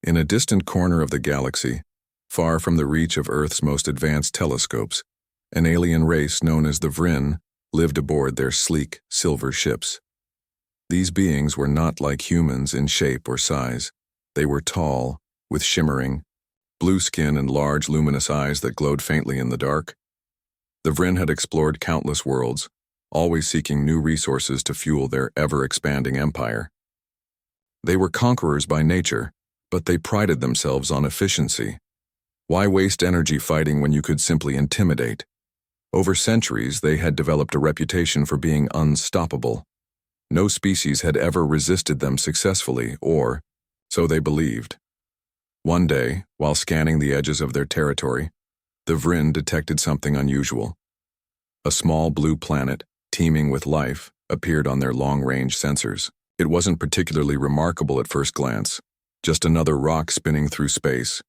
In a distant corner of the galaxy, far from the reach of Earth's most advanced telescopes, an alien race known as the Vryn lived aboard their sleek, silver ships. These beings were not like humans in shape or size. They were tall, with shimmering, blue skin and large, luminous eyes that glowed faintly in the dark. The Vryn had explored countless worlds, always seeking new resources to fuel their ever-expanding empire. They were conquerors by nature, but they prided themselves on efficiency. Why waste energy fighting when you could simply intimidate? Over centuries, they had developed a reputation for being unstoppable. No species had ever resisted them successfully, or so they believed. One day, while scanning the edges of their territory, the Vryn detected something unusual. A small blue planet, teeming with life, appeared on their long-range sensors. It wasn't particularly remarkable at first glance, just another rock spinning through space.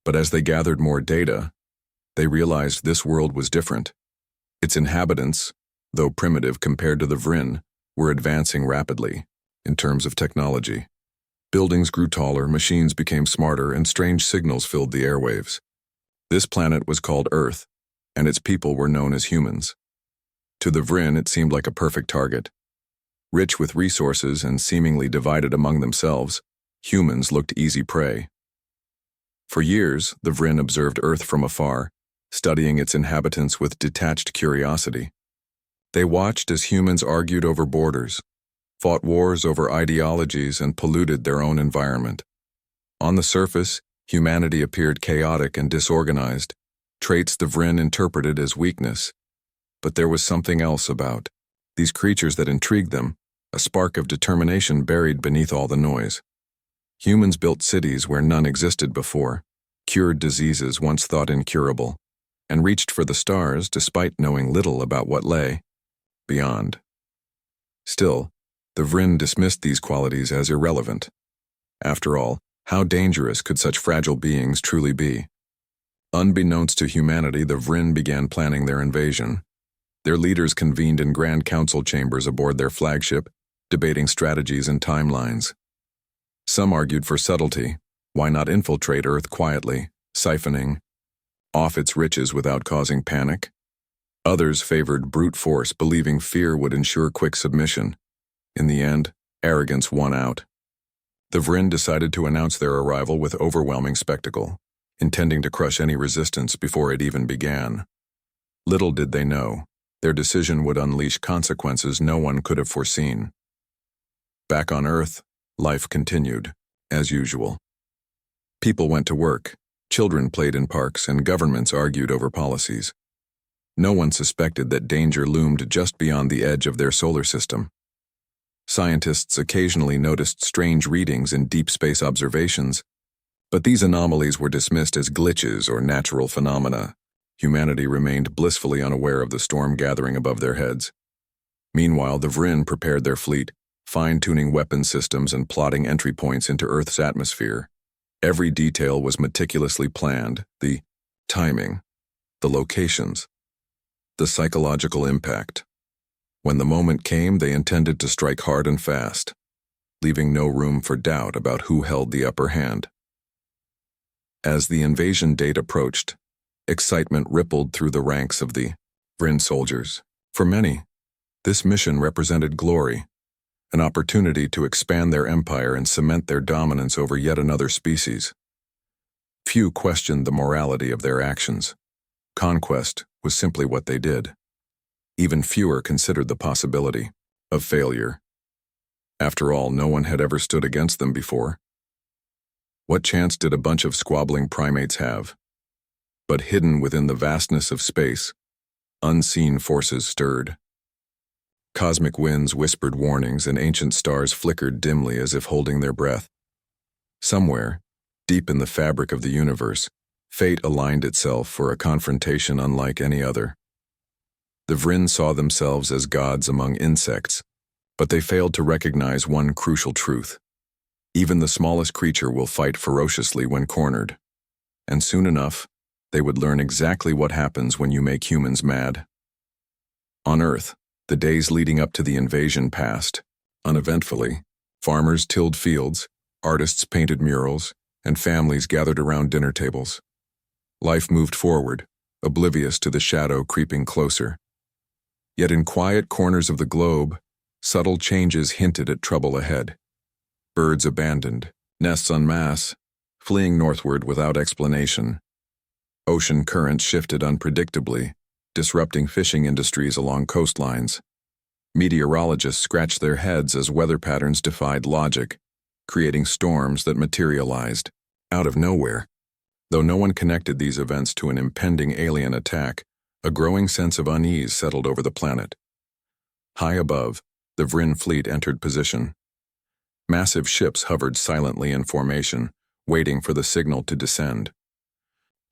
But as they gathered more data, they realized this world was different. Its inhabitants, though primitive compared to the Vryn, were advancing rapidly in terms of technology. Buildings grew taller, machines became smarter, and strange signals filled the airwaves. This planet was called Earth, and its people were known as humans. To the Vryn, it seemed like a perfect target. Rich with resources and seemingly divided among themselves, humans looked easy prey. For years, the Vryn observed Earth from afar, studying its inhabitants with detached curiosity. They watched as humans argued over borders, fought wars over ideologies, and polluted their own environment. On the surface, humanity appeared chaotic and disorganized, traits the Vryn interpreted as weakness. But there was something else about these creatures that intrigued them, a spark of determination buried beneath all the noise. Humans built cities where none existed before, cured diseases once thought incurable, and reached for the stars despite knowing little about what lay beyond. Still, the Vryn dismissed these qualities as irrelevant. After all, how dangerous could such fragile beings truly be? Unbeknownst to humanity, the Vryn began planning their invasion. Their leaders convened in grand council chambers aboard their flagship, debating strategies and timelines. Some argued for subtlety. Why not infiltrate Earth quietly, siphoning off its riches without causing panic? Others favored brute force, believing fear would ensure quick submission. In the end, arrogance won out. The Vryn decided to announce their arrival with overwhelming spectacle, intending to crush any resistance before it even began. Little did they know, their decision would unleash consequences no one could have foreseen. Back on Earth, life continued, as usual. People went to work, children played in parks, and governments argued over policies. No one suspected that danger loomed just beyond the edge of their solar system. Scientists occasionally noticed strange readings in deep space observations, but these anomalies were dismissed as glitches or natural phenomena. Humanity remained blissfully unaware of the storm gathering above their heads. Meanwhile, the Vryn prepared their fleet, fine-tuning weapon systems and plotting entry points into Earth's atmosphere. Every detail was meticulously planned: the timing, the locations, the psychological impact. When the moment came, they intended to strike hard and fast, leaving no room for doubt about who held the upper hand. As the invasion date approached, excitement rippled through the ranks of the Vryn soldiers. For many, this mission represented glory, an opportunity to expand their empire and cement their dominance over yet another species. Few questioned the morality of their actions. Conquest was simply what they did. Even fewer considered the possibility of failure. After all, no one had ever stood against them before. What chance did a bunch of squabbling primates have? But hidden within the vastness of space, unseen forces stirred. Cosmic winds whispered warnings, and ancient stars flickered dimly as if holding their breath. Somewhere, deep in the fabric of the universe, fate aligned itself for a confrontation unlike any other. The Vryn saw themselves as gods among insects, but they failed to recognize one crucial truth. Even the smallest creature will fight ferociously when cornered. And soon enough, they would learn exactly what happens when you make humans mad. On Earth, the days leading up to the invasion passed uneventfully. Farmers tilled fields, Artists painted murals, and families gathered around dinner tables. Life moved forward, oblivious to the shadow creeping closer. Yet in quiet corners of the globe, subtle changes hinted at trouble ahead. Birds abandoned, nests en masse, fleeing northward without explanation. Ocean currents shifted unpredictably, disrupting fishing industries along coastlines. Meteorologists scratched their heads as weather patterns defied logic, creating storms that materialized out of nowhere. Though no one connected these events to an impending alien attack, a growing sense of unease settled over the planet. High above, the Vryn fleet entered position. Massive ships hovered silently in formation, waiting for the signal to descend.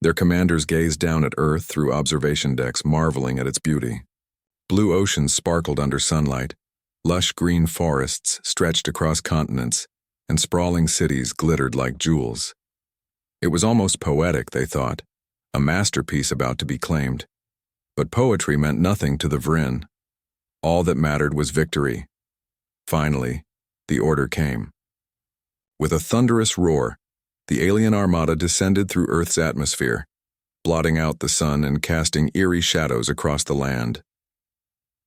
Their commanders gazed down at Earth through observation decks, marveling at its beauty. Blue oceans sparkled under sunlight, lush green forests stretched across continents, and sprawling cities glittered like jewels. It was almost poetic, they thought, a masterpiece about to be claimed. But poetry meant nothing to the Vryn. All that mattered was victory. Finally, the order came. With a thunderous roar, the alien armada descended through Earth's atmosphere, blotting out the sun and casting eerie shadows across the land.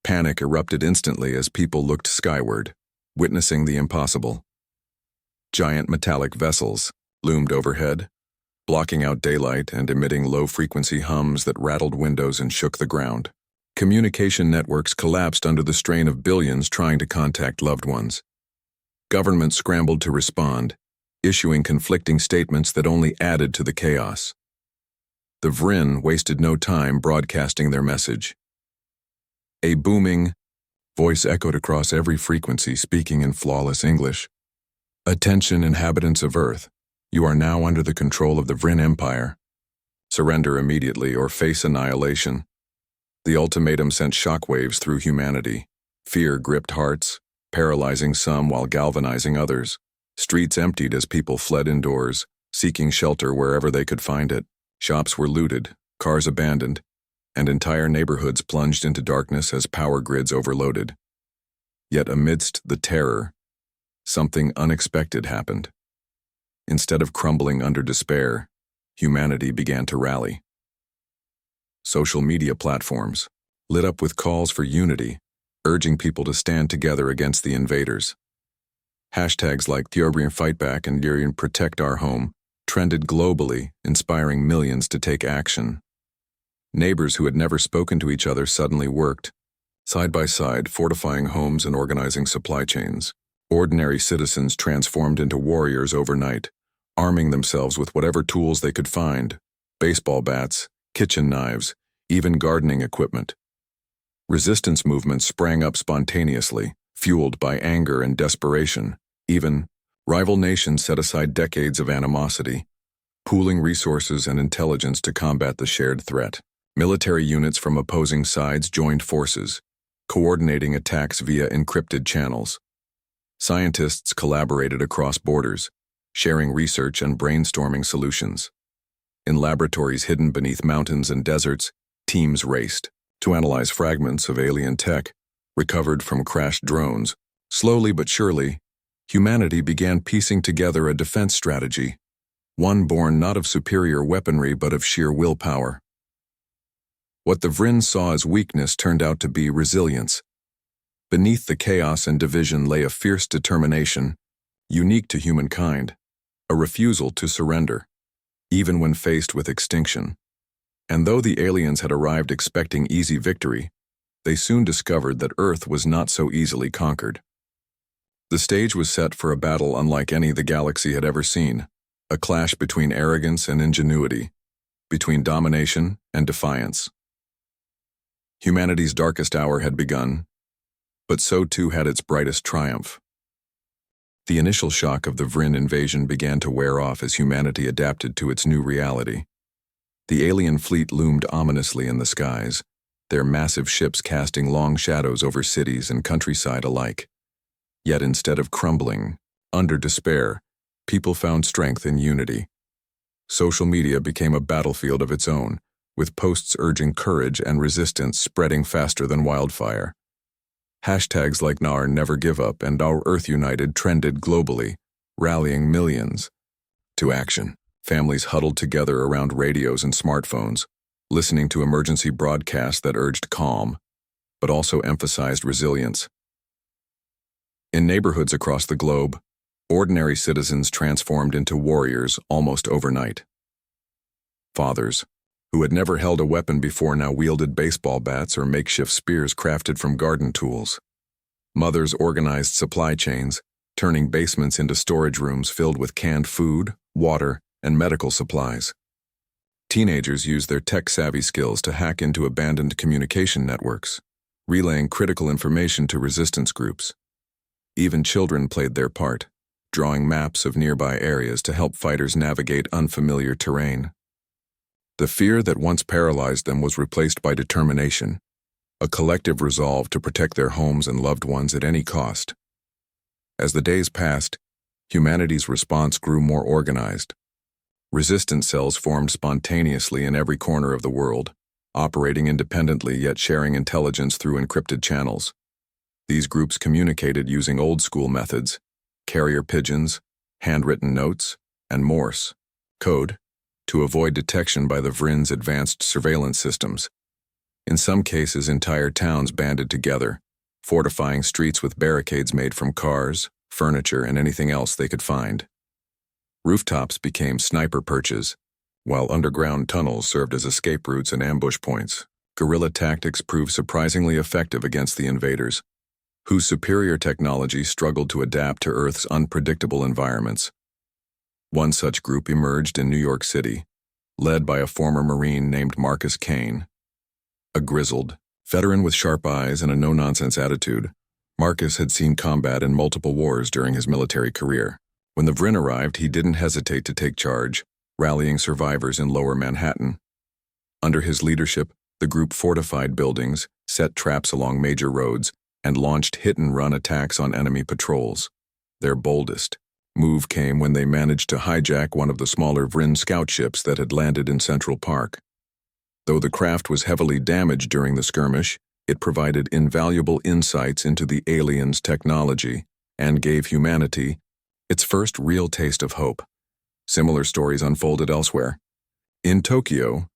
Panic erupted instantly as people looked skyward, witnessing the impossible. Giant metallic vessels loomed overhead, blocking out daylight and emitting low-frequency hums that rattled windows and shook the ground. Communication networks collapsed under the strain of billions trying to contact loved ones. Governments scrambled to respond, issuing conflicting statements that only added to the chaos. The Vryn wasted no time broadcasting their message. A booming voice echoed across every frequency, speaking in flawless English. "Attention, inhabitants of Earth. You are now under the control of the Vryn Empire. Surrender immediately or face annihilation." The ultimatum sent shockwaves through humanity. Fear gripped hearts, paralyzing some while galvanizing others. Streets emptied as people fled indoors, seeking shelter wherever they could find it. Shops were looted, cars abandoned, and entire neighborhoods plunged into darkness as power grids overloaded. Yet amidst the terror, something unexpected happened. Instead of crumbling under despair, humanity began to rally. Social media platforms lit up with calls for unity, urging people to stand together against the invaders. Hashtags like Theobrian Fightback and Durian Protect Our Home trended globally, inspiring millions to take action. Neighbors who had never spoken to each other suddenly worked, side by side, fortifying homes and organizing supply chains. Ordinary citizens transformed into warriors overnight, arming themselves with whatever tools they could find: baseball bats, kitchen knives, even gardening equipment. Resistance movements sprang up spontaneously, fueled by anger and desperation. Even rival nations set aside decades of animosity, pooling resources and intelligence to combat the shared threat. Military units from opposing sides joined forces, coordinating attacks via encrypted channels. Scientists collaborated across borders, sharing research and brainstorming solutions. In laboratories hidden beneath mountains and deserts, teams raced to analyze fragments of alien tech recovered from crashed drones. Slowly but surely, humanity began piecing together a defense strategy, one born not of superior weaponry but of sheer willpower. What the Vryn saw as weakness turned out to be resilience. Beneath the chaos and division lay a fierce determination, unique to humankind, a refusal to surrender, even when faced with extinction. And though the aliens had arrived expecting easy victory, they soon discovered that Earth was not so easily conquered. The stage was set for a battle unlike any the galaxy had ever seen, a clash between arrogance and ingenuity, between domination and defiance. Humanity's darkest hour had begun, but so too had its brightest triumph. The initial shock of the Vryn invasion began to wear off as humanity adapted to its new reality. The alien fleet loomed ominously in the skies, their massive ships casting long shadows over cities and countryside alike. Yet instead of crumbling, under despair, people found strength in unity. Social media became a battlefield of its own, with posts urging courage and resistance spreading faster than wildfire. Hashtags like "Nar Never Give Up" and "Our Earth United" trended globally, rallying millions to action. Families huddled together around radios and smartphones, listening to emergency broadcasts that urged calm, but also emphasized resilience. In neighborhoods across the globe, ordinary citizens transformed into warriors almost overnight. Fathers, who had never held a weapon before, now wielded baseball bats or makeshift spears crafted from garden tools. Mothers organized supply chains, turning basements into storage rooms filled with canned food, water, and medical supplies. Teenagers used their tech-savvy skills to hack into abandoned communication networks, relaying critical information to resistance groups. Even children played their part, drawing maps of nearby areas to help fighters navigate unfamiliar terrain. The fear that once paralyzed them was replaced by determination, a collective resolve to protect their homes and loved ones at any cost. As the days passed, humanity's response grew more organized. Resistance cells formed spontaneously in every corner of the world, operating independently yet sharing intelligence through encrypted channels. These groups communicated using old-school methods, carrier pigeons, handwritten notes, and Morse code, to avoid detection by the Vrin's advanced surveillance systems. In some cases, entire towns banded together, fortifying streets with barricades made from cars, furniture, and anything else they could find. Rooftops became sniper perches, while underground tunnels served as escape routes and ambush points. Guerrilla tactics proved surprisingly effective against the invaders, whose superior technology struggled to adapt to Earth's unpredictable environments. One such group emerged in New York City, led by a former Marine named Marcus Kane. A grizzled veteran with sharp eyes and a no-nonsense attitude, Marcus had seen combat in multiple wars during his military career. When the Vrin arrived, he didn't hesitate to take charge, rallying survivors in Lower Manhattan. Under his leadership, the group fortified buildings, set traps along major roads, and launched hit-and-run attacks on enemy patrols. Their boldest move came when they managed to hijack one of the smaller Vrin scout ships that had landed in Central Park. Though the craft was heavily damaged during the skirmish, it provided invaluable insights into the aliens' technology and gave humanity its first real taste of hope. Similar stories unfolded elsewhere. In Tokyo,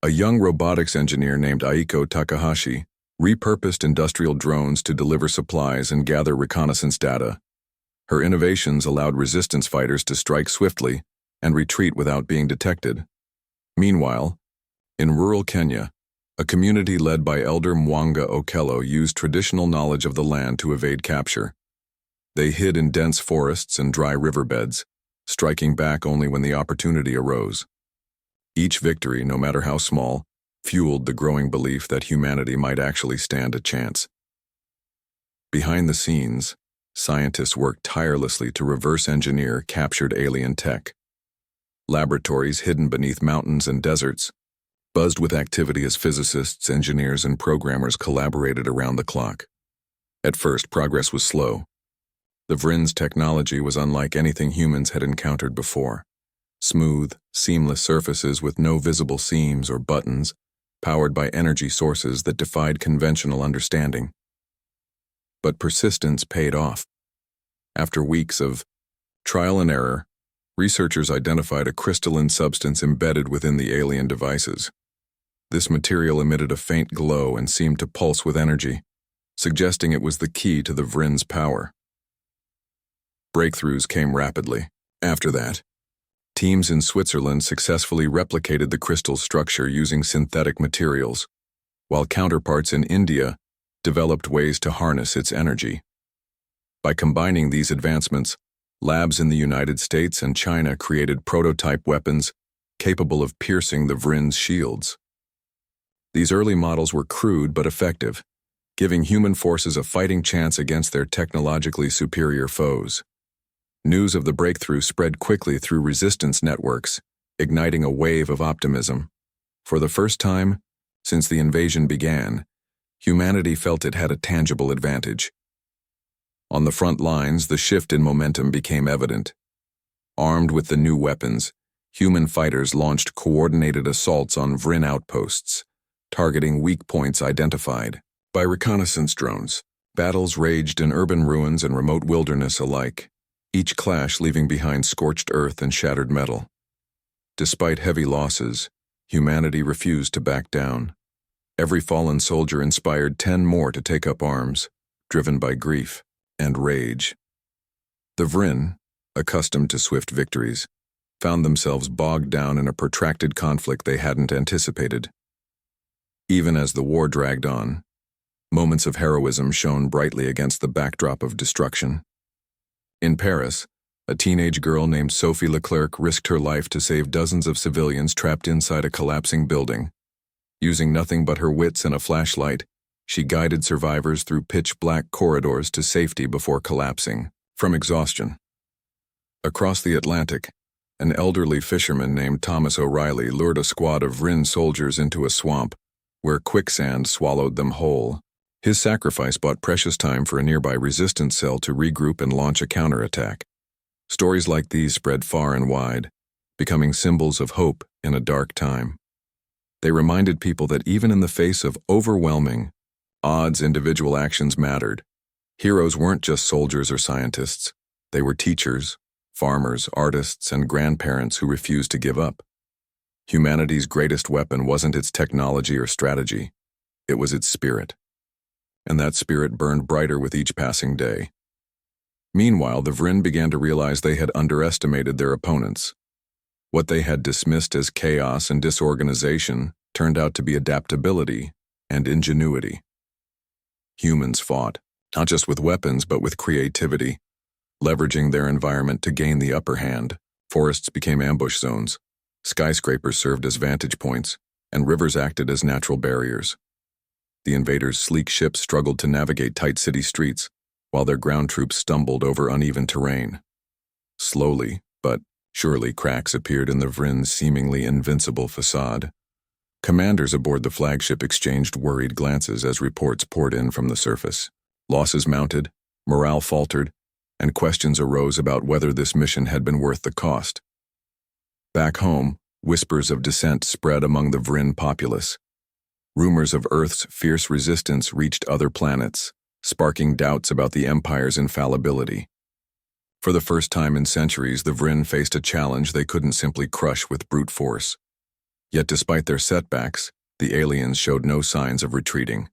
a young robotics engineer named Aiko Takahashi repurposed industrial drones to deliver supplies and gather reconnaissance data. Her innovations allowed resistance fighters to strike swiftly and retreat without being detected. Meanwhile, in rural Kenya, a community led by Elder Mwanga Okello used traditional knowledge of the land to evade capture. They hid in dense forests and dry riverbeds, striking back only when the opportunity arose. Each victory, no matter how small, fueled the growing belief that humanity might actually stand a chance. Behind the scenes, scientists worked tirelessly to reverse engineer captured alien tech. Laboratories hidden beneath mountains and deserts buzzed with activity as physicists, engineers, and programmers collaborated around the clock. At first, progress was slow. The Vrin's technology was unlike anything humans had encountered before. Smooth, seamless surfaces with no visible seams or buttons, powered by energy sources that defied conventional understanding. But persistence paid off. After weeks of trial and error, researchers identified a crystalline substance embedded within the alien devices. This material emitted a faint glow and seemed to pulse with energy, suggesting it was the key to the Vrin's power. Breakthroughs came rapidly. After that, teams in Switzerland successfully replicated the crystal's structure using synthetic materials, while counterparts in India developed ways to harness its energy. By combining these advancements, labs in the United States and China created prototype weapons capable of piercing the Vrin's shields. These early models were crude but effective, giving human forces a fighting chance against their technologically superior foes. News of the breakthrough spread quickly through resistance networks, igniting a wave of optimism. For the first time since the invasion began, humanity felt it had a tangible advantage. On the front lines, the shift in momentum became evident. Armed with the new weapons, human fighters launched coordinated assaults on Vrin outposts, targeting weak points identified by reconnaissance drones. Battles raged in urban ruins and remote wilderness alike, each clash leaving behind scorched earth and shattered metal. Despite heavy losses, humanity refused to back down. Every fallen soldier inspired 10 more to take up arms, driven by grief and rage. The Vryn, accustomed to swift victories, found themselves bogged down in a protracted conflict they hadn't anticipated. Even as the war dragged on, moments of heroism shone brightly against the backdrop of destruction. In Paris, a teenage girl named Sophie Leclerc risked her life to save dozens of civilians trapped inside a collapsing building. Using nothing but her wits and a flashlight, she guided survivors through pitch-black corridors to safety before collapsing from exhaustion. Across the Atlantic, an elderly fisherman named Thomas O'Reilly lured a squad of Vryn soldiers into a swamp, where quicksand swallowed them whole. His sacrifice bought precious time for a nearby resistance cell to regroup and launch a counterattack. Stories like these spread far and wide, becoming symbols of hope in a dark time. They reminded people that even in the face of overwhelming odds, individual actions mattered. Heroes weren't just soldiers or scientists. They were teachers, farmers, artists, and grandparents who refused to give up. Humanity's greatest weapon wasn't its technology or strategy. It was its spirit. And that spirit burned brighter with each passing day. Meanwhile, the Vryn began to realize they had underestimated their opponents. What they had dismissed as chaos and disorganization turned out to be adaptability and ingenuity. Humans fought, not just with weapons but with creativity. Leveraging their environment to gain the upper hand, forests became ambush zones, skyscrapers served as vantage points, and rivers acted as natural barriers. The invaders' sleek ships struggled to navigate tight city streets, while their ground troops stumbled over uneven terrain. Slowly, but surely, cracks appeared in the Vryn's seemingly invincible facade. Commanders aboard the flagship exchanged worried glances as reports poured in from the surface. Losses mounted, morale faltered, and questions arose about whether this mission had been worth the cost. Back home, whispers of dissent spread among the Vryn populace. Rumors of Earth's fierce resistance reached other planets, sparking doubts about the Empire's infallibility. For the first time in centuries, the Vryn faced a challenge they couldn't simply crush with brute force. Yet despite their setbacks, the aliens showed no signs of retreating.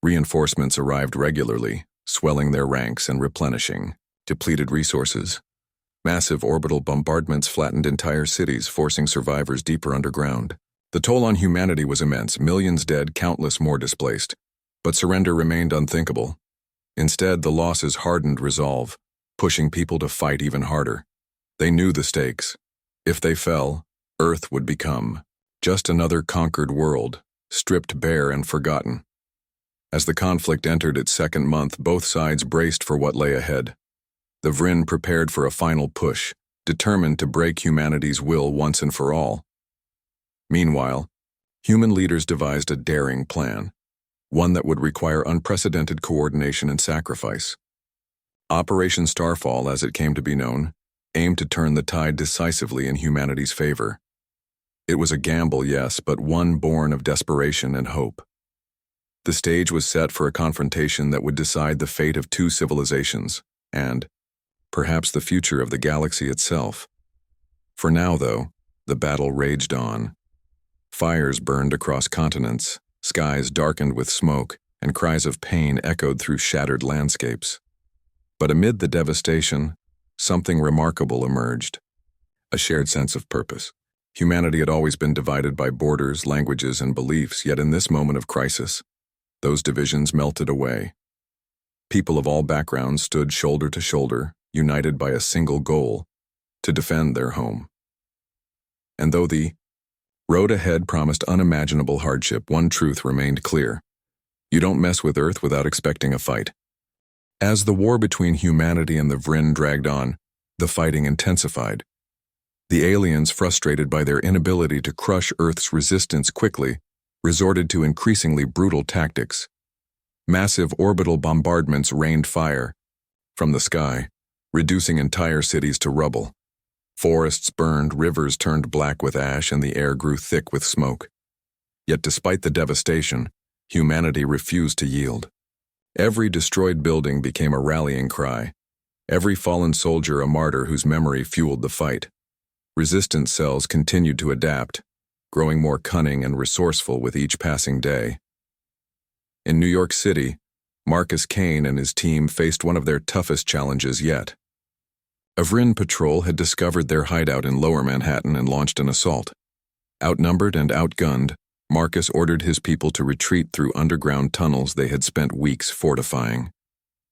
Reinforcements arrived regularly, swelling their ranks and replenishing depleted resources. Massive orbital bombardments flattened entire cities, forcing survivors deeper underground. The toll on humanity was immense, millions dead, countless more displaced. But surrender remained unthinkable. Instead, the losses hardened resolve, pushing people to fight even harder. They knew the stakes. If they fell, Earth would become just another conquered world, stripped bare and forgotten. As the conflict entered its second month, both sides braced for what lay ahead. The Vryn prepared for a final push, determined to break humanity's will once and for all. Meanwhile, human leaders devised a daring plan, one that would require unprecedented coordination and sacrifice. Operation Starfall, as it came to be known, aimed to turn the tide decisively in humanity's favor. It was a gamble, yes, but one born of desperation and hope. The stage was set for a confrontation that would decide the fate of two civilizations, and perhaps the future of the galaxy itself. For now, though, the battle raged on. Fires burned across continents, skies darkened with smoke, and cries of pain echoed through shattered landscapes. But amid the devastation, something remarkable emerged. A shared sense of purpose. Humanity had always been divided by borders, languages, and beliefs, yet in this moment of crisis, those divisions melted away. People of all backgrounds stood shoulder to shoulder, united by a single goal: to defend their home. And though the road ahead promised unimaginable hardship, one truth remained clear: you don't mess with Earth without expecting a fight. As the war between humanity and the Vryn dragged on, the fighting intensified. The aliens, frustrated by their inability to crush Earth's resistance quickly, resorted to increasingly brutal tactics. Massive orbital bombardments rained fire from the sky, reducing entire cities to rubble. Forests burned, rivers turned black with ash, and the air grew thick with smoke. Yet despite the devastation, humanity refused to yield. Every destroyed building became a rallying cry. Every fallen soldier a martyr whose memory fueled the fight. Resistance cells continued to adapt, growing more cunning and resourceful with each passing day. In New York City, Marcus Kane and his team faced one of their toughest challenges yet. A Vrin patrol had discovered their hideout in Lower Manhattan and launched an assault. Outnumbered and outgunned, Marcus ordered his people to retreat through underground tunnels they had spent weeks fortifying.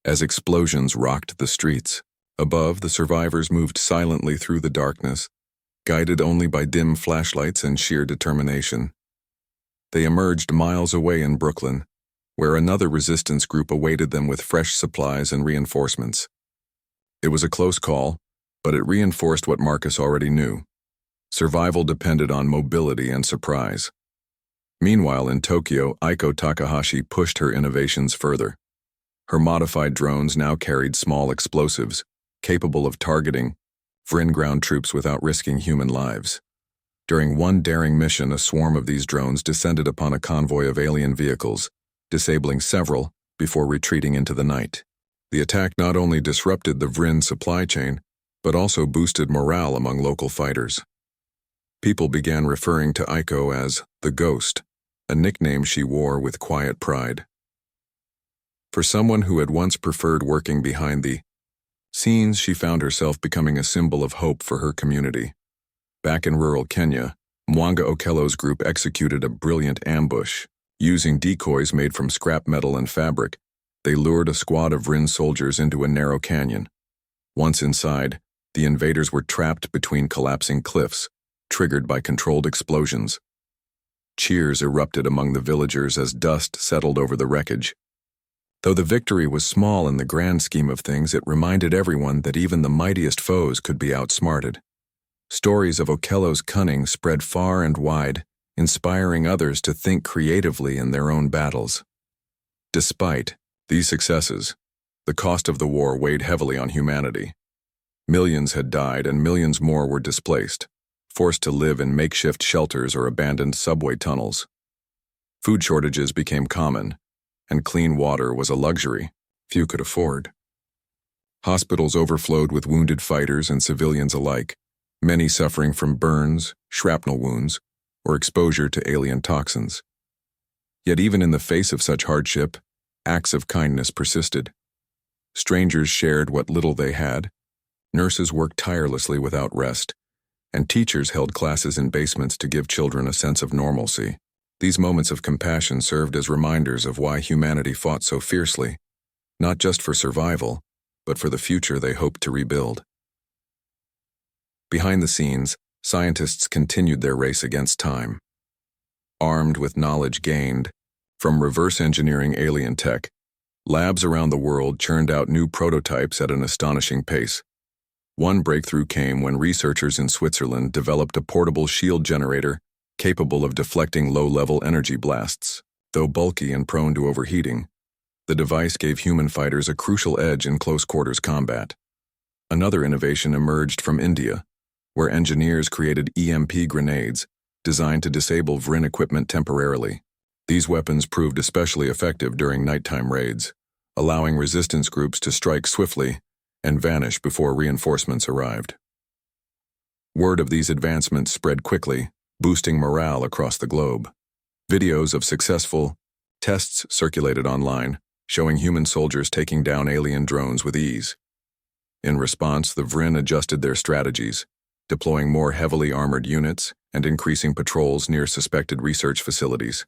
As explosions rocked the streets, above, the survivors moved silently through the darkness, guided only by dim flashlights and sheer determination. They emerged miles away in Brooklyn, where another resistance group awaited them with fresh supplies and reinforcements. It was a close call, but it reinforced what Marcus already knew. Survival depended on mobility and surprise. Meanwhile, in Tokyo, Aiko Takahashi pushed her innovations further. Her modified drones now carried small explosives, capable of targeting Vrin ground troops without risking human lives. During one daring mission, a swarm of these drones descended upon a convoy of alien vehicles, disabling several before retreating into the night. The attack not only disrupted the Vrin supply chain, but also boosted morale among local fighters. People began referring to Aiko as the Ghost, a nickname she wore with quiet pride. For someone who had once preferred working behind the scenes, she found herself becoming a symbol of hope for her community. Back in rural Kenya, Mwanga Okello's group executed a brilliant ambush. Using decoys made from scrap metal and fabric, they lured a squad of Vrin soldiers into a narrow canyon. Once inside, the invaders were trapped between collapsing cliffs, triggered by controlled explosions. Cheers erupted among the villagers as dust settled over the wreckage. Though the victory was small in the grand scheme of things, it reminded everyone that even the mightiest foes could be outsmarted. Stories of Okello's cunning spread far and wide, inspiring others to think creatively in their own battles. Despite these successes, the cost of the war weighed heavily on humanity. Millions had died and millions more were displaced, forced to live in makeshift shelters or abandoned subway tunnels. Food shortages became common, and clean water was a luxury few could afford. Hospitals overflowed with wounded fighters and civilians alike, many suffering from burns, shrapnel wounds, or exposure to alien toxins. Yet even in the face of such hardship, acts of kindness persisted. Strangers shared what little they had, nurses worked tirelessly without rest, and teachers held classes in basements to give children a sense of normalcy. These moments of compassion served as reminders of why humanity fought so fiercely, not just for survival, but for the future they hoped to rebuild. Behind the scenes, scientists continued their race against time. Armed with knowledge gained from reverse engineering alien tech, labs around the world churned out new prototypes at an astonishing pace. One breakthrough came when researchers in Switzerland developed a portable shield generator capable of deflecting low-level energy blasts. Though bulky and prone to overheating, the device gave human fighters a crucial edge in close-quarters combat. Another innovation emerged from India, where engineers created EMP grenades designed to disable Vrin equipment temporarily. These weapons proved especially effective during nighttime raids, allowing resistance groups to strike swiftly and vanish before reinforcements arrived. Word of these advancements spread quickly, boosting morale across the globe. Videos of successful tests circulated online, showing human soldiers taking down alien drones with ease. In response, the Vrin adjusted their strategies, deploying more heavily armored units and increasing patrols near suspected research facilities.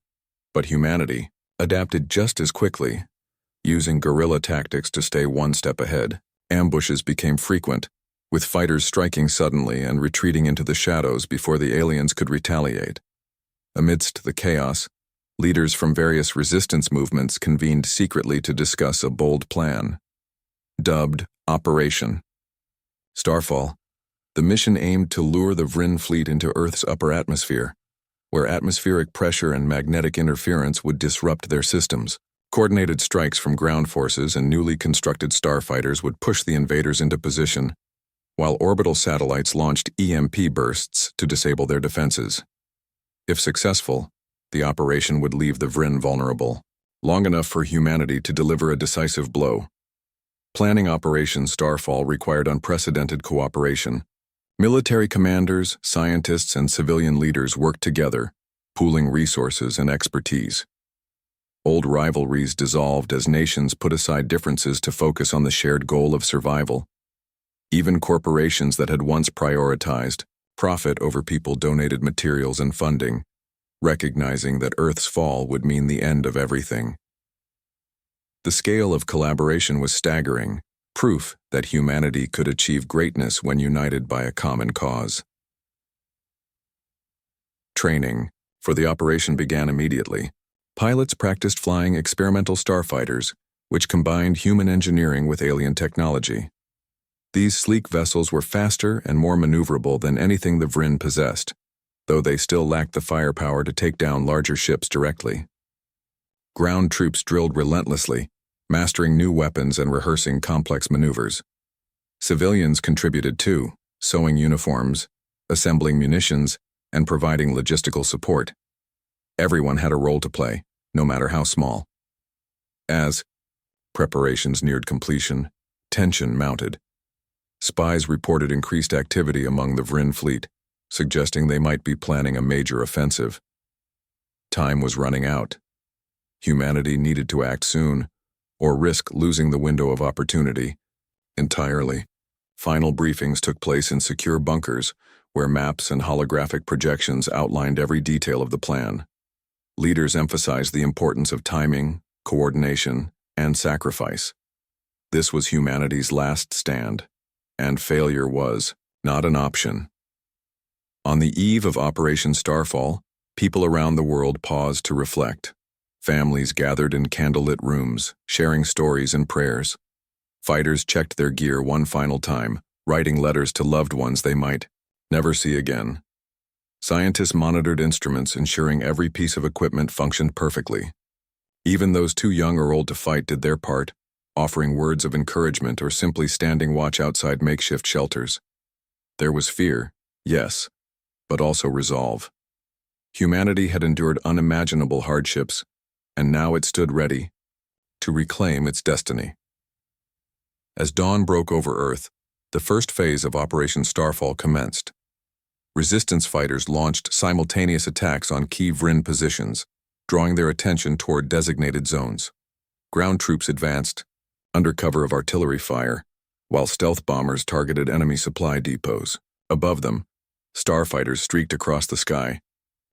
But humanity adapted just as quickly, using guerrilla tactics to stay one step ahead. Ambushes became frequent, with fighters striking suddenly and retreating into the shadows before the aliens could retaliate. Amidst the chaos, leaders from various resistance movements convened secretly to discuss a bold plan. Dubbed Operation Starfall, the mission aimed to lure the Vrin fleet into Earth's upper atmosphere, where atmospheric pressure and magnetic interference would disrupt their systems. Coordinated strikes from ground forces and newly constructed starfighters would push the invaders into position, while orbital satellites launched EMP bursts to disable their defenses. If successful, the operation would leave the Vrin vulnerable, long enough for humanity to deliver a decisive blow. Planning Operation Starfall required unprecedented cooperation. Military commanders, scientists, and civilian leaders worked together, pooling resources and expertise. Old rivalries dissolved as nations put aside differences to focus on the shared goal of survival. Even corporations that had once prioritized profit over people donated materials and funding, recognizing that Earth's fall would mean the end of everything. The scale of collaboration was staggering, proof that humanity could achieve greatness when united by a common cause. Training for the operation began immediately. Pilots practiced flying experimental starfighters, which combined human engineering with alien technology. These sleek vessels were faster and more maneuverable than anything the Vryn possessed, though they still lacked the firepower to take down larger ships directly. Ground troops drilled relentlessly, mastering new weapons and rehearsing complex maneuvers. Civilians contributed too, sewing uniforms, assembling munitions, and providing logistical support. Everyone had a role to play, no matter how small. As preparations neared completion, tension mounted. Spies reported increased activity among the Vryn fleet, suggesting they might be planning a major offensive. Time was running out. Humanity needed to act soon, or risk losing the window of opportunity entirely. Final briefings took place in secure bunkers, where maps and holographic projections outlined every detail of the plan. Leaders emphasized the importance of timing, coordination, and sacrifice. This was humanity's last stand, and failure was not an option. On the eve of Operation Starfall, people around the world paused to reflect. Families gathered in candlelit rooms, sharing stories and prayers. Fighters checked their gear one final time, writing letters to loved ones they might never see again. Scientists monitored instruments, ensuring every piece of equipment functioned perfectly. Even those too young or old to fight did their part, offering words of encouragement or simply standing watch outside makeshift shelters. There was fear, yes, but also resolve. Humanity had endured unimaginable hardships, and now it stood ready to reclaim its destiny. As dawn broke over Earth, the first phase of Operation Starfall commenced. Resistance fighters launched simultaneous attacks on key Vryn positions, drawing their attention toward designated zones. Ground troops advanced, under cover of artillery fire, while stealth bombers targeted enemy supply depots. Above them, starfighters streaked across the sky,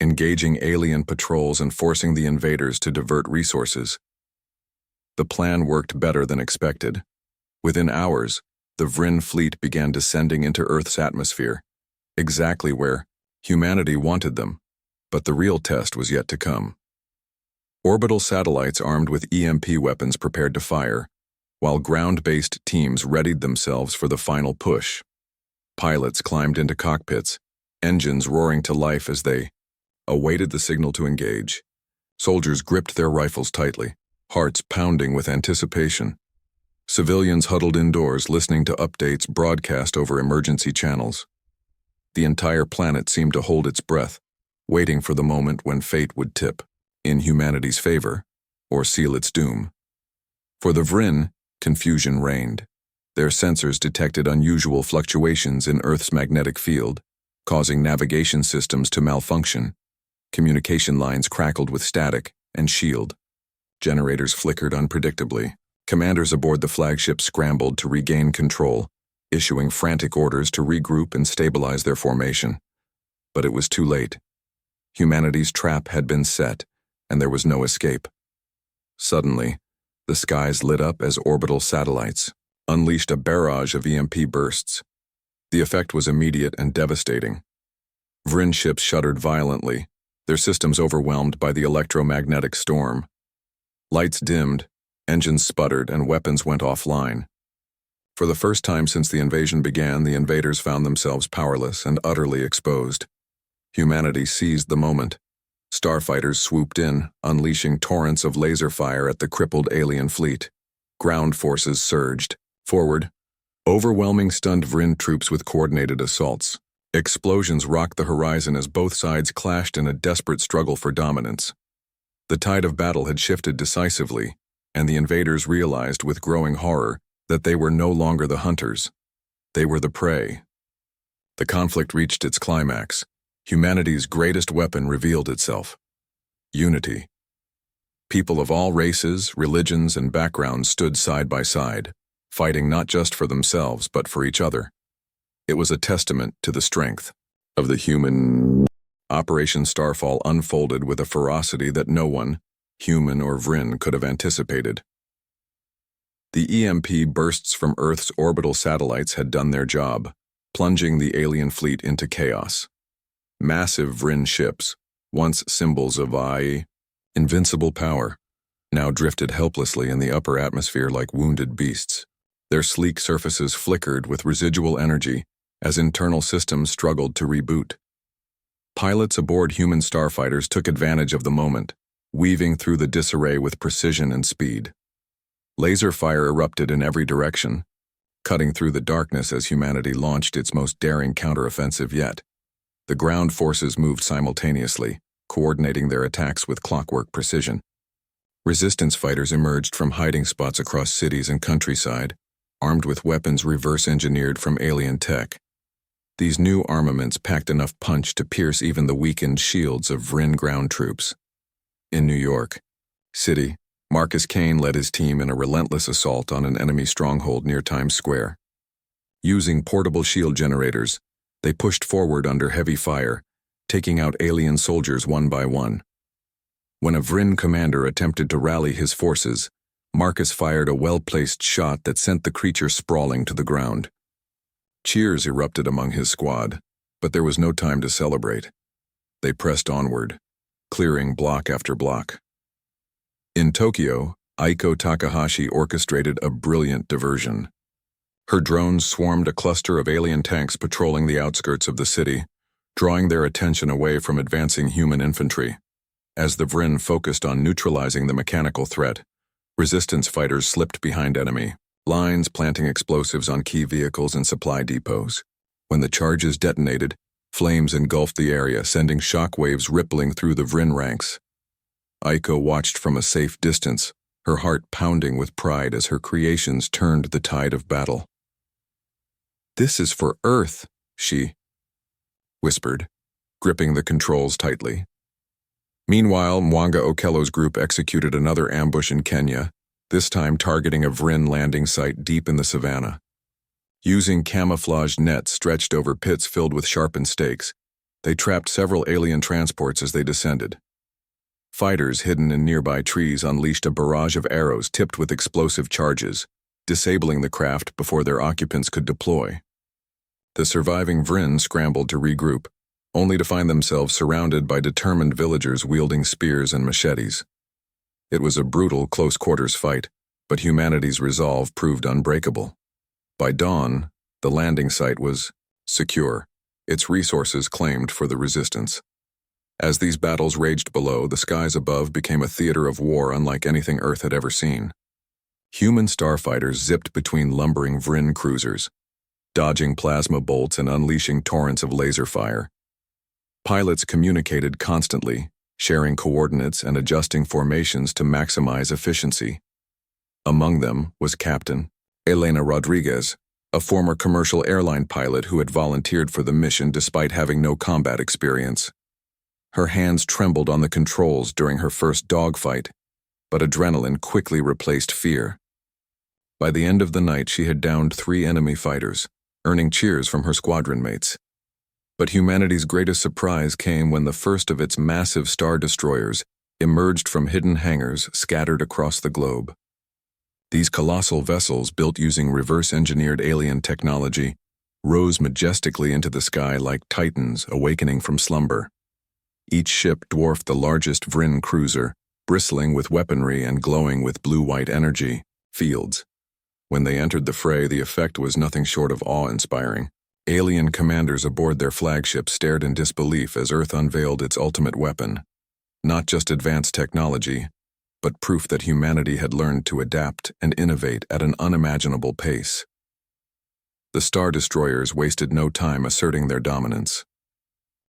engaging alien patrols and forcing the invaders to divert resources. The plan worked better than expected. Within hours, the Vryn fleet began descending into Earth's atmosphere, exactly where humanity wanted them, but the real test was yet to come. Orbital satellites armed with EMP weapons prepared to fire, while ground-based teams readied themselves for the final push. Pilots climbed into cockpits, engines roaring to life as they awaited the signal to engage. Soldiers gripped their rifles tightly, hearts pounding with anticipation. Civilians huddled indoors listening to updates broadcast over emergency channels. The entire planet seemed to hold its breath, waiting for the moment when fate would tip in humanity's favor or seal its doom. For the Vryn, confusion reigned. Their sensors detected unusual fluctuations in Earth's magnetic field, causing navigation systems to malfunction. Communication lines crackled with static and shield. Generators flickered unpredictably. Commanders aboard the flagship scrambled to regain control, issuing frantic orders to regroup and stabilize their formation. But it was too late. Humanity's trap had been set, and there was no escape. Suddenly, the skies lit up as orbital satellites unleashed a barrage of EMP bursts. The effect was immediate and devastating. Vryn ships shuddered violently, their systems overwhelmed by the electromagnetic storm. Lights dimmed, engines sputtered, and weapons went offline. For the first time since the invasion began, the invaders found themselves powerless and utterly exposed. Humanity seized the moment. Starfighters swooped in, unleashing torrents of laser fire at the crippled alien fleet. Ground forces surged forward, overwhelming stunned Vryn troops with coordinated assaults. Explosions rocked the horizon as both sides clashed in a desperate struggle for dominance. The tide of battle had shifted decisively, and the invaders realized with growing horror that they were no longer the hunters. They were the prey. The conflict reached its climax. Humanity's greatest weapon revealed itself: unity. People of all races, religions, and backgrounds stood side by side, fighting not just for themselves but for each other. It was a testament to the strength of the human. Operation Starfall unfolded with a ferocity that no one, human or Vryn, could have anticipated. The EMP bursts from Earth's orbital satellites had done their job, plunging the alien fleet into chaos. Massive Vryn ships, once symbols of invincible power, now drifted helplessly in the upper atmosphere like wounded beasts. Their sleek surfaces flickered with residual energy as internal systems struggled to reboot. Pilots aboard human starfighters took advantage of the moment, weaving through the disarray with precision and speed. Laser fire erupted in every direction, cutting through the darkness as humanity launched its most daring counteroffensive yet. The ground forces moved simultaneously, coordinating their attacks with clockwork precision. Resistance fighters emerged from hiding spots across cities and countryside, armed with weapons reverse-engineered from alien tech. These new armaments packed enough punch to pierce even the weakened shields of Vryn ground troops. In New York City, Marcus Kane led his team in a relentless assault on an enemy stronghold near Times Square. Using portable shield generators, they pushed forward under heavy fire, taking out alien soldiers one by one. When a Vryn commander attempted to rally his forces, Marcus fired a well-placed shot that sent the creature sprawling to the ground. Cheers erupted among his squad, but there was no time to celebrate. They pressed onward, clearing block after block. In Tokyo, Aiko Takahashi orchestrated a brilliant diversion. Her drones swarmed a cluster of alien tanks patrolling the outskirts of the city, drawing their attention away from advancing human infantry. As the Vryn focused on neutralizing the mechanical threat, resistance fighters slipped behind enemy lines, planting explosives on key vehicles and supply depots. When the charges detonated, flames engulfed the area, sending shockwaves rippling through the Vryn ranks. Aiko watched from a safe distance, her heart pounding with pride as her creations turned the tide of battle. "This is for Earth," she whispered, gripping the controls tightly. Meanwhile, Mwanga Okello's group executed another ambush in Kenya, this time targeting a Vryn landing site deep in the savannah. Using camouflaged nets stretched over pits filled with sharpened stakes, they trapped several alien transports as they descended. Fighters hidden in nearby trees unleashed a barrage of arrows tipped with explosive charges, disabling the craft before their occupants could deploy. The surviving Vryn scrambled to regroup, only to find themselves surrounded by determined villagers wielding spears and machetes. It was a brutal, close-quarters fight, but humanity's resolve proved unbreakable. By dawn, the landing site was secure, its resources claimed for the resistance. As these battles raged below, the skies above became a theater of war unlike anything Earth had ever seen. Human starfighters zipped between lumbering Vryn cruisers, dodging plasma bolts and unleashing torrents of laser fire. Pilots communicated constantly, sharing coordinates and adjusting formations to maximize efficiency. Among them was Captain Elena Rodriguez, a former commercial airline pilot who had volunteered for the mission despite having no combat experience. Her hands trembled on the controls during her first dogfight, but adrenaline quickly replaced fear. By the end of the night, she had downed 3 enemy fighters, earning cheers from her squadron mates. But humanity's greatest surprise came when the first of its massive star destroyers emerged from hidden hangars scattered across the globe. These colossal vessels, built using reverse-engineered alien technology, rose majestically into the sky like titans awakening from slumber. Each ship dwarfed the largest Vryn cruiser, bristling with weaponry and glowing with blue-white energy fields. When they entered the fray, the effect was nothing short of awe-inspiring. Alien commanders aboard their flagships stared in disbelief as Earth unveiled its ultimate weapon. Not just advanced technology, but proof that humanity had learned to adapt and innovate at an unimaginable pace. The Star Destroyers wasted no time asserting their dominance.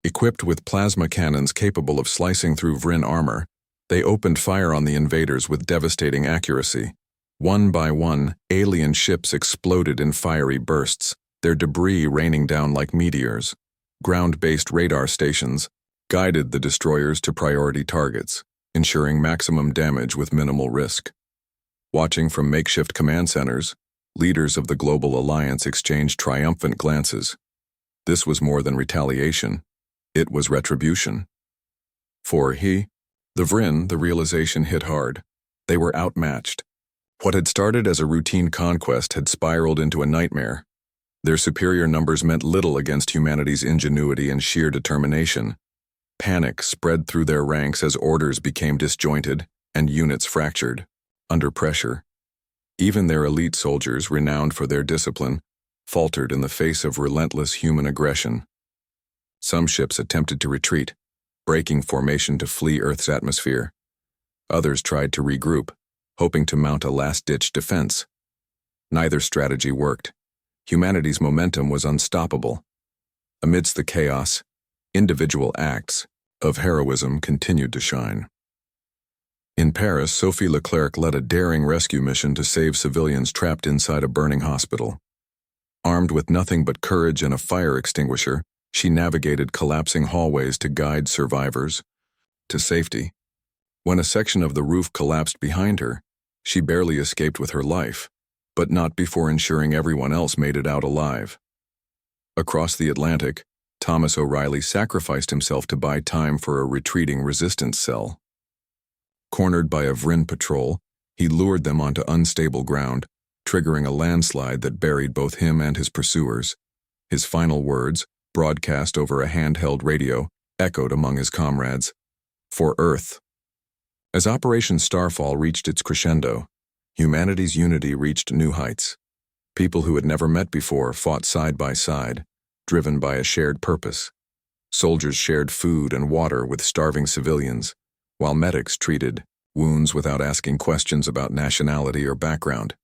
Equipped with plasma cannons capable of slicing through Vryn armor, they opened fire on the invaders with devastating accuracy, One by one, alien ships exploded in fiery bursts, their debris raining down like meteors. Ground-based radar stations guided the destroyers to priority targets, ensuring maximum damage with minimal risk. Watching from makeshift command centers, leaders of the Global Alliance exchanged triumphant glances. This was more than retaliation. It was retribution. For the Vrin, the realization hit hard. They were outmatched. What had started as a routine conquest had spiraled into a nightmare. Their superior numbers meant little against humanity's ingenuity and sheer determination. Panic spread through their ranks as orders became disjointed and units fractured. Under pressure, even their elite soldiers, renowned for their discipline, faltered in the face of relentless human aggression. Some ships attempted to retreat, breaking formation to flee Earth's atmosphere. Others tried to regroup, hoping to mount a last-ditch defense. Neither strategy worked. Humanity's momentum was unstoppable. Amidst the chaos, individual acts of heroism continued to shine. In Paris, Sophie Leclerc led a daring rescue mission to save civilians trapped inside a burning hospital. Armed with nothing but courage and a fire extinguisher, she navigated collapsing hallways to guide survivors to safety. When a section of the roof collapsed behind her, she barely escaped with her life, but not before ensuring everyone else made it out alive. Across the Atlantic, Thomas O'Reilly sacrificed himself to buy time for a retreating resistance cell. Cornered by a Vrin patrol, he lured them onto unstable ground, triggering a landslide that buried both him and his pursuers. His final words, broadcast over a handheld radio, echoed among his comrades. For Earth. As Operation Starfall reached its crescendo, humanity's unity reached new heights. People who had never met before fought side by side, driven by a shared purpose. Soldiers shared food and water with starving civilians, while medics treated wounds without asking questions about nationality or background.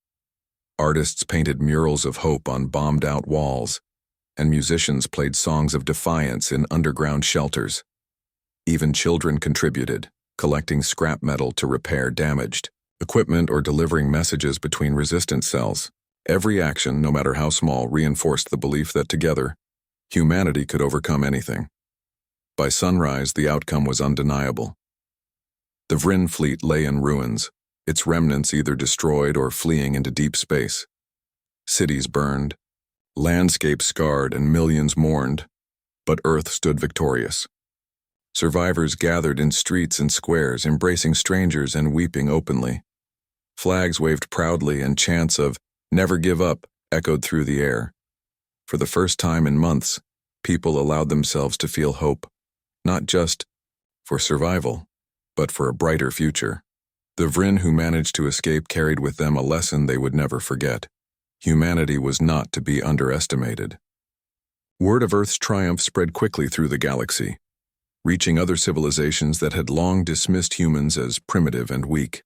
Artists painted murals of hope on bombed-out walls, and musicians played songs of defiance in underground shelters. Even children contributed, collecting scrap metal to repair damaged equipment or delivering messages between resistance cells. Every action, no matter how small, reinforced the belief that together, humanity could overcome anything. By sunrise, the outcome was undeniable. The Vrin fleet lay in ruins, its remnants either destroyed or fleeing into deep space. Cities burned, landscapes scarred, and millions mourned, but Earth stood victorious. Survivors gathered in streets and squares, embracing strangers and weeping openly. Flags waved proudly, and chants of "Never give up" echoed through the air. For the first time in months, people allowed themselves to feel hope, not just for survival, but for a brighter future. The Vrin who managed to escape carried with them a lesson they would never forget. Humanity was not to be underestimated. Word of Earth's triumph spread quickly through the galaxy, reaching other civilizations that had long dismissed humans as primitive and weak.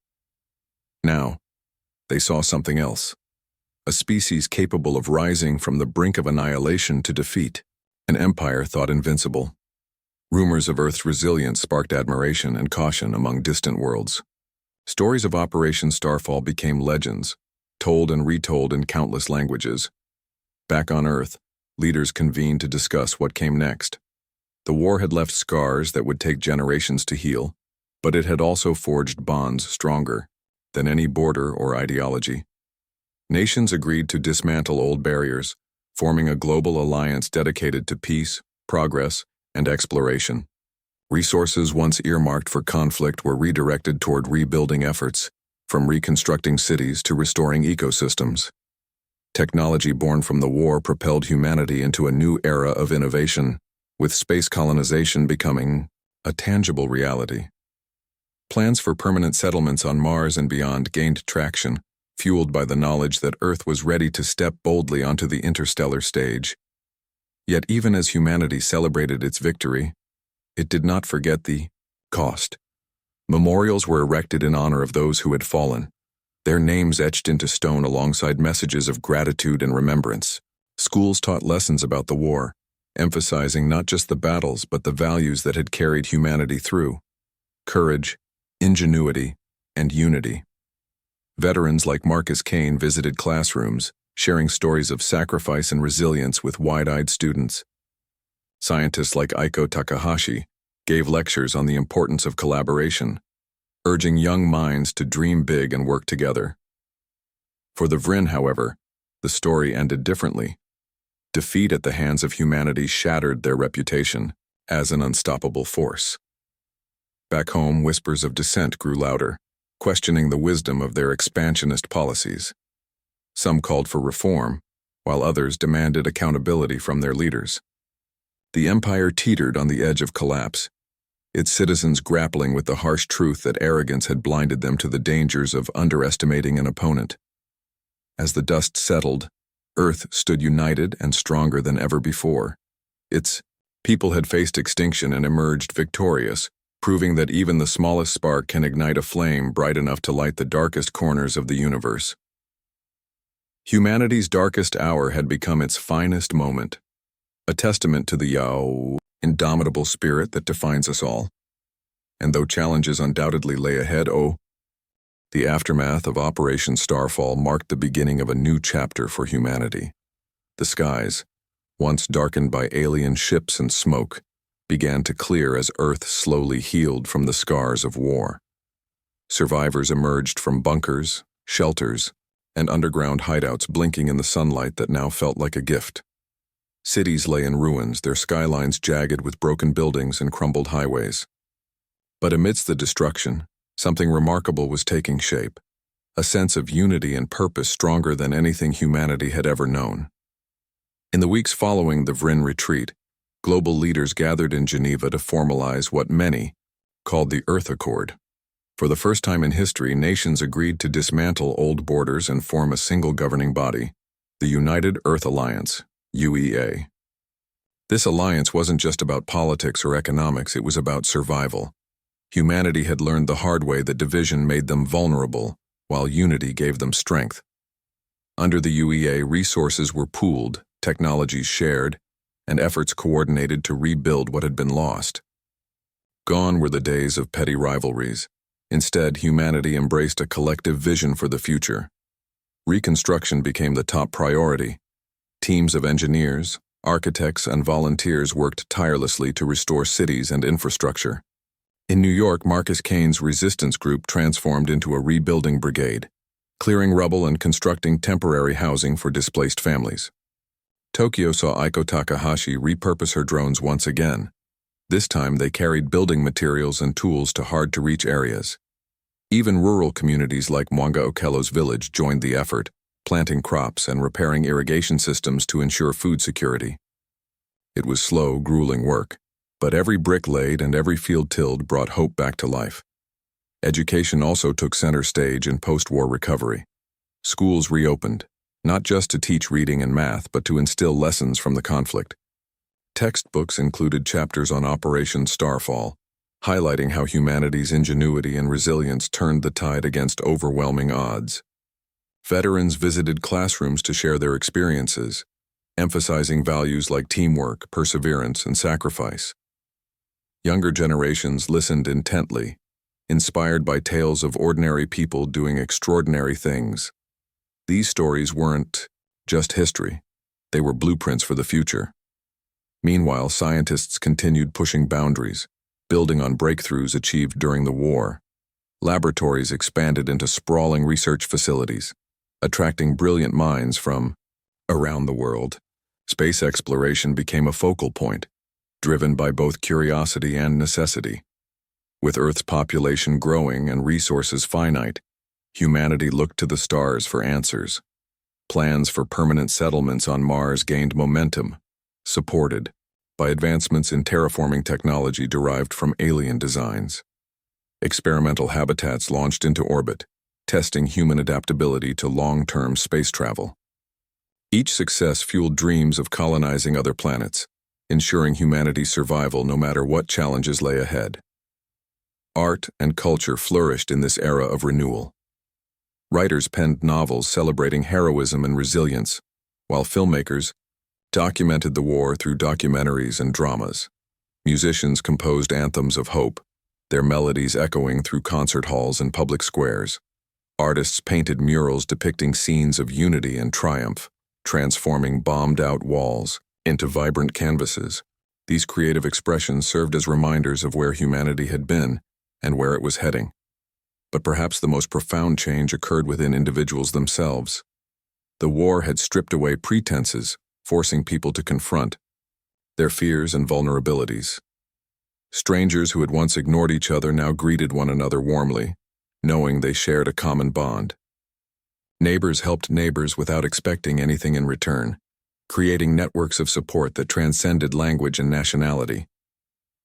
Now, they saw something else. A species capable of rising from the brink of annihilation to defeat, an empire thought invincible. Rumors of Earth's resilience sparked admiration and caution among distant worlds. Stories of Operation Starfall became legends, told and retold in countless languages. Back on Earth, leaders convened to discuss what came next. The war had left scars that would take generations to heal, but it had also forged bonds stronger than any border or ideology. Nations agreed to dismantle old barriers, forming a global alliance dedicated to peace, progress, and exploration. Resources once earmarked for conflict were redirected toward rebuilding efforts, from reconstructing cities to restoring ecosystems. Technology born from the war propelled humanity into a new era of innovation, with space colonization becoming a tangible reality. Plans for permanent settlements on Mars and beyond gained traction, fueled by the knowledge that Earth was ready to step boldly onto the interstellar stage. Yet even as humanity celebrated its victory, it did not forget the cost. Memorials were erected in honor of those who had fallen, their names etched into stone alongside messages of gratitude and remembrance. Schools taught lessons about the war, emphasizing not just the battles but the values that had carried humanity through: courage, ingenuity, and unity. Veterans like Marcus Kane visited classrooms, sharing stories of sacrifice and resilience with wide-eyed students. Scientists like Aiko Takahashi gave lectures on the importance of collaboration, urging young minds to dream big and work together. For the Vrin, however, the story ended differently. Defeat at the hands of humanity shattered their reputation as an unstoppable force. Back home, whispers of dissent grew louder, questioning the wisdom of their expansionist policies. Some called for reform, while others demanded accountability from their leaders. The empire teetered on the edge of collapse, its citizens grappling with the harsh truth that arrogance had blinded them to the dangers of underestimating an opponent. As the dust settled, Earth stood united and stronger than ever before. Its people had faced extinction and emerged victorious, proving that even the smallest spark can ignite a flame bright enough to light the darkest corners of the universe. Humanity's darkest hour had become its finest moment, a testament to the indomitable spirit that defines us all. And though challenges undoubtedly lay ahead, the aftermath of Operation Starfall marked the beginning of a new chapter for humanity. The skies, once darkened by alien ships and smoke, began to clear as Earth slowly healed from the scars of war. Survivors emerged from bunkers, shelters, and underground hideouts blinking in the sunlight that now felt like a gift. Cities lay in ruins, their skylines jagged with broken buildings and crumbled highways. But amidst the destruction, something remarkable was taking shape, a sense of unity and purpose stronger than anything humanity had ever known. In the weeks following the Vrin retreat, global leaders gathered in Geneva to formalize what many called the Earth Accord. For the first time in history, nations agreed to dismantle old borders and form a single governing body, the United Earth Alliance, UEA. This alliance wasn't just about politics or economics, it was about survival. Humanity had learned the hard way that division made them vulnerable, while unity gave them strength. Under the UEA, resources were pooled, technologies shared, and efforts coordinated to rebuild what had been lost. Gone were the days of petty rivalries. Instead, humanity embraced a collective vision for the future. Reconstruction became the top priority. Teams of engineers, architects, and volunteers worked tirelessly to restore cities and infrastructure. In New York, Marcus Kane's resistance group transformed into a rebuilding brigade, clearing rubble and constructing temporary housing for displaced families. Tokyo saw Aiko Takahashi repurpose her drones once again. This time they carried building materials and tools to hard-to-reach areas. Even rural communities like Mwanga Okello's village joined the effort, planting crops and repairing irrigation systems to ensure food security. It was slow, grueling work, but every brick laid and every field tilled brought hope back to life. Education also took center stage in post-war recovery. Schools reopened, not just to teach reading and math, but to instill lessons from the conflict. Textbooks included chapters on Operation Starfall, highlighting how humanity's ingenuity and resilience turned the tide against overwhelming odds. Veterans visited classrooms to share their experiences, emphasizing values like teamwork, perseverance, and sacrifice. Younger generations listened intently, inspired by tales of ordinary people doing extraordinary things. These stories weren't just history, they were blueprints for the future. Meanwhile, scientists continued pushing boundaries, building on breakthroughs achieved during the war. Laboratories expanded into sprawling research facilities, attracting brilliant minds from around the world. Space exploration became a focal point, driven by both curiosity and necessity. With Earth's population growing and resources finite, humanity looked to the stars for answers. Plans for permanent settlements on Mars gained momentum, supported by advancements in terraforming technology derived from alien designs. Experimental habitats launched into orbit, testing human adaptability to long-term space travel. Each success fueled dreams of colonizing other planets, ensuring humanity's survival no matter what challenges lay ahead. Art and culture flourished in this era of renewal. Writers penned novels celebrating heroism and resilience, while filmmakers documented the war through documentaries and dramas. Musicians composed anthems of hope, their melodies echoing through concert halls and public squares. Artists painted murals depicting scenes of unity and triumph, transforming bombed-out walls into vibrant canvases. These creative expressions served as reminders of where humanity had been and where it was heading. But perhaps the most profound change occurred within individuals themselves. The war had stripped away pretenses, forcing people to confront their fears and vulnerabilities. Strangers who had once ignored each other now greeted one another warmly, knowing they shared a common bond. Neighbors helped neighbors without expecting anything in return, creating networks of support that transcended language and nationality.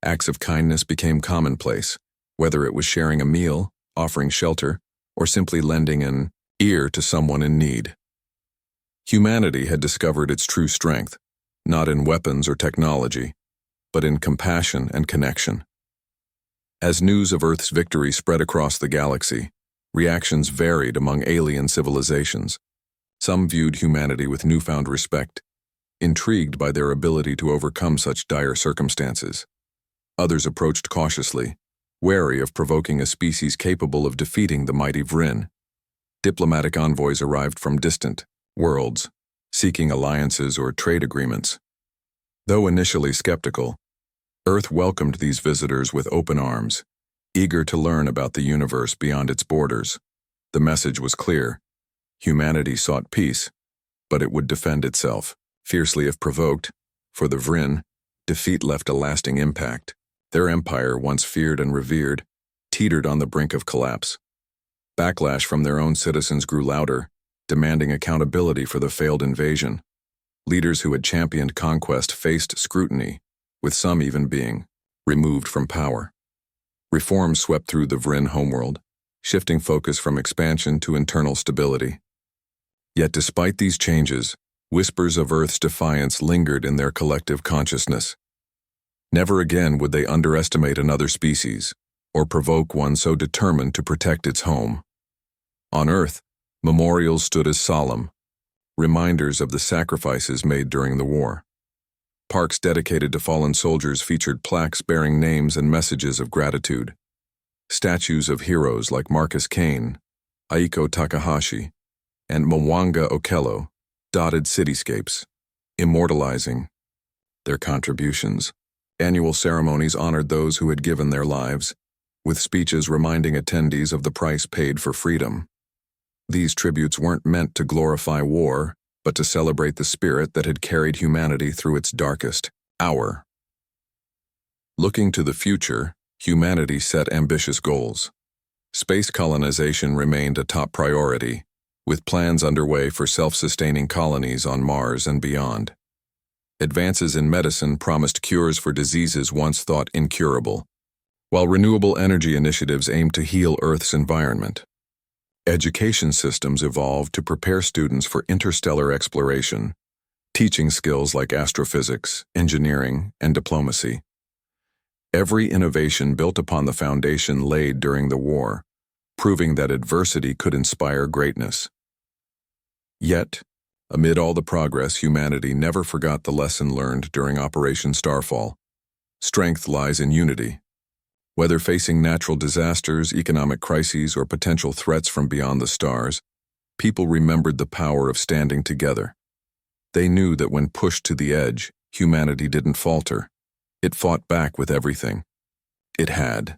Acts of kindness became commonplace, whether it was sharing a meal, offering shelter, or simply lending an ear to someone in need. Humanity had discovered its true strength, not in weapons or technology, but in compassion and connection. As news of Earth's victory spread across the galaxy, reactions varied among alien civilizations. Some viewed humanity with newfound respect, intrigued by their ability to overcome such dire circumstances. Others approached cautiously, wary of provoking a species capable of defeating the mighty Vrin. Diplomatic envoys arrived from distant worlds, seeking alliances or trade agreements. Though initially skeptical, Earth welcomed these visitors with open arms, eager to learn about the universe beyond its borders. The message was clear. Humanity sought peace, but it would defend itself, fiercely if provoked. For the Vrin, defeat left a lasting impact. Their empire, once feared and revered, teetered on the brink of collapse. Backlash from their own citizens grew louder, demanding accountability for the failed invasion. Leaders who had championed conquest faced scrutiny, with some even being removed from power. Reforms swept through the Vrin homeworld, shifting focus from expansion to internal stability. Yet despite these changes, whispers of Earth's defiance lingered in their collective consciousness. Never again would they underestimate another species, or provoke one so determined to protect its home. On Earth, memorials stood as solemn, reminders of the sacrifices made during the war. Parks dedicated to fallen soldiers featured plaques bearing names and messages of gratitude. Statues of heroes like Marcus Kane, Aiko Takahashi, and Mwanga Okello dotted cityscapes, immortalizing their contributions. Annual ceremonies honored those who had given their lives, with speeches reminding attendees of the price paid for freedom. These tributes weren't meant to glorify war, but to celebrate the spirit that had carried humanity through its darkest hour. Looking to the future, humanity set ambitious goals. Space colonization remained a top priority, with plans underway for self-sustaining colonies on Mars and beyond. Advances in medicine promised cures for diseases once thought incurable, while renewable energy initiatives aimed to heal Earth's environment. Education systems evolved to prepare students for interstellar exploration, teaching skills like astrophysics, engineering, and diplomacy. Every innovation built upon the foundation laid during the war, proving that adversity could inspire greatness. Yet, amid all the progress, humanity never forgot the lesson learned during Operation Starfall. Strength lies in unity. Whether facing natural disasters, economic crises, or potential threats from beyond the stars, people remembered the power of standing together. They knew that when pushed to the edge, humanity didn't falter. It fought back with everything it had.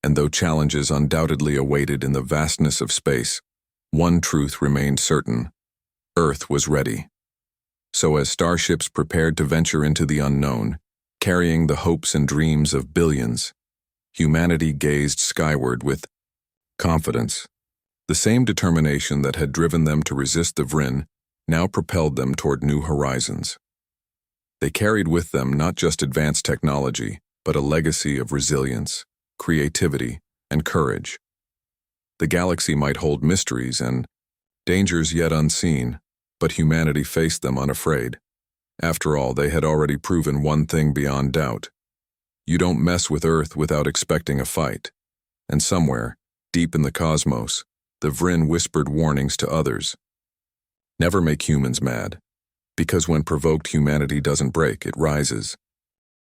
And though challenges undoubtedly awaited in the vastness of space, one truth remained certain: Earth was ready. So as starships prepared to venture into the unknown, carrying the hopes and dreams of billions, humanity gazed skyward with confidence. The same determination that had driven them to resist the Vrin now propelled them toward new horizons. They carried with them not just advanced technology, but a legacy of resilience, creativity, and courage. The galaxy might hold mysteries and dangers yet unseen, but humanity faced them unafraid. After all, they had already proven one thing beyond doubt: you don't mess with Earth without expecting a fight. And somewhere, deep in the cosmos, the Vrin whispered warnings to others. Never make humans mad, because when provoked, humanity doesn't break, it rises.